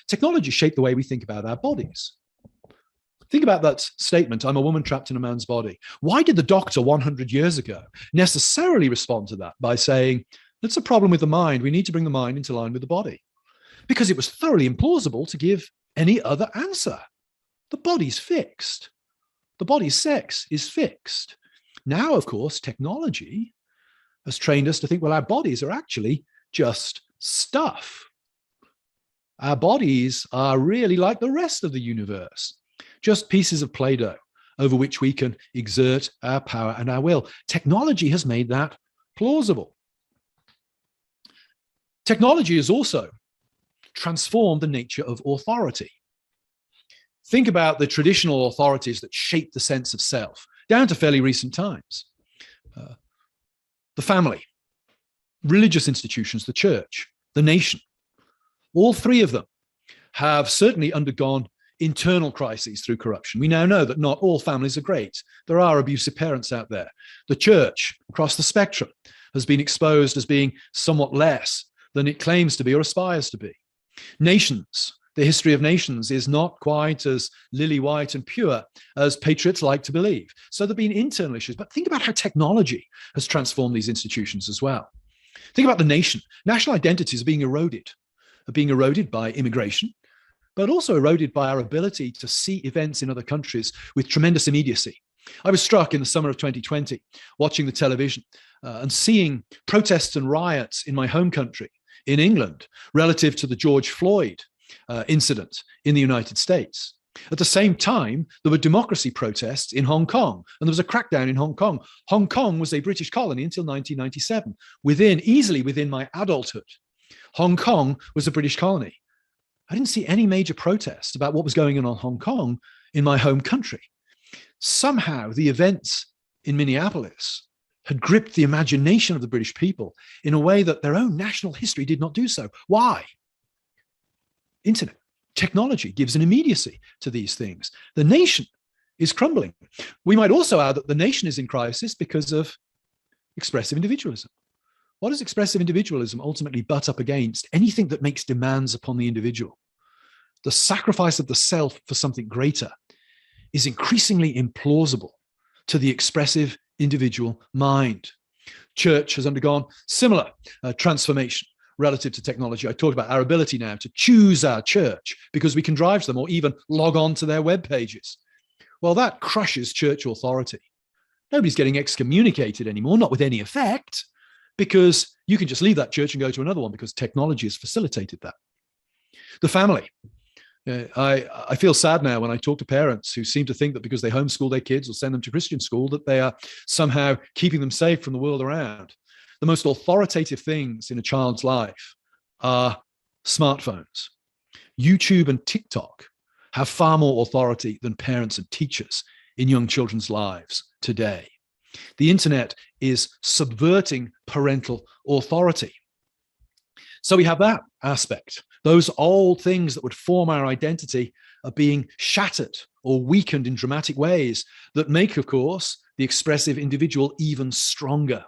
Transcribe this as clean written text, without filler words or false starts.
Technology shaped the way we think about our bodies. Think about that statement, I'm a woman trapped in a man's body. Why did the doctor 100 years ago necessarily respond to that by saying, that's a problem with the mind. We need to bring the mind into line with the body? Because it was thoroughly implausible to give any other answer. The body's fixed. The body's sex is fixed. Now, of course, technology has trained us to think, well, our bodies are actually just stuff. Our bodies are really like the rest of the universe, just pieces of Play-Doh over which we can exert our power and our will. Technology has made that plausible. Technology has also transformed the nature of authority. Think about the traditional authorities that shape the sense of self, down to fairly recent times. The family, religious institutions, the church, the nation. All three of them have certainly undergone internal crises through corruption. We now know that not all families are great. There are abusive parents out there. The church, across the spectrum, has been exposed as being somewhat less than it claims to be or aspires to be. Nations, the history of nations is not quite as lily-white and pure as patriots like to believe. So there have been internal issues, but think about how technology has transformed these institutions as well. Think about the nation. National identities are being eroded by immigration, but also eroded by our ability to see events in other countries with tremendous immediacy. I was struck in the summer of 2020, watching the television and seeing protests and riots in my home country, in England, relative to the George Floyd incident in the United States. At the same time, there were democracy protests in Hong Kong, and there was a crackdown in Hong Kong. Hong Kong was a British colony until 1997. Easily within my adulthood, Hong Kong was a British colony. I didn't see any major protests about what was going on in Hong Kong in my home country. Somehow, the events in Minneapolis had gripped the imagination of the British people in a way that their own national history did not do so. Why? Internet, technology gives an immediacy to these things. The nation is crumbling. We might also add that the nation is in crisis because of expressive individualism. What does expressive individualism ultimately butt up against? Anything that makes demands upon the individual. The sacrifice of the self for something greater is increasingly implausible to the expressive individual mind. Church has undergone similar transformation relative to technology. I talked about our ability now to choose our church because we can drive to them or even log on to their web pages. Well, that crushes church authority. Nobody's getting excommunicated anymore, not with any effect, because you can just leave that church and go to another one because technology has facilitated that. The family. I feel sad now when I talk to parents who seem to think that because they homeschool their kids or send them to Christian school, that they are somehow keeping them safe from the world around. The most authoritative things in a child's life are smartphones. YouTube and TikTok have far more authority than parents and teachers in young children's lives today. The internet is subverting parental authority. So we have that aspect. Those old things that would form our identity are being shattered or weakened in dramatic ways that make, of course, the expressive individual even stronger.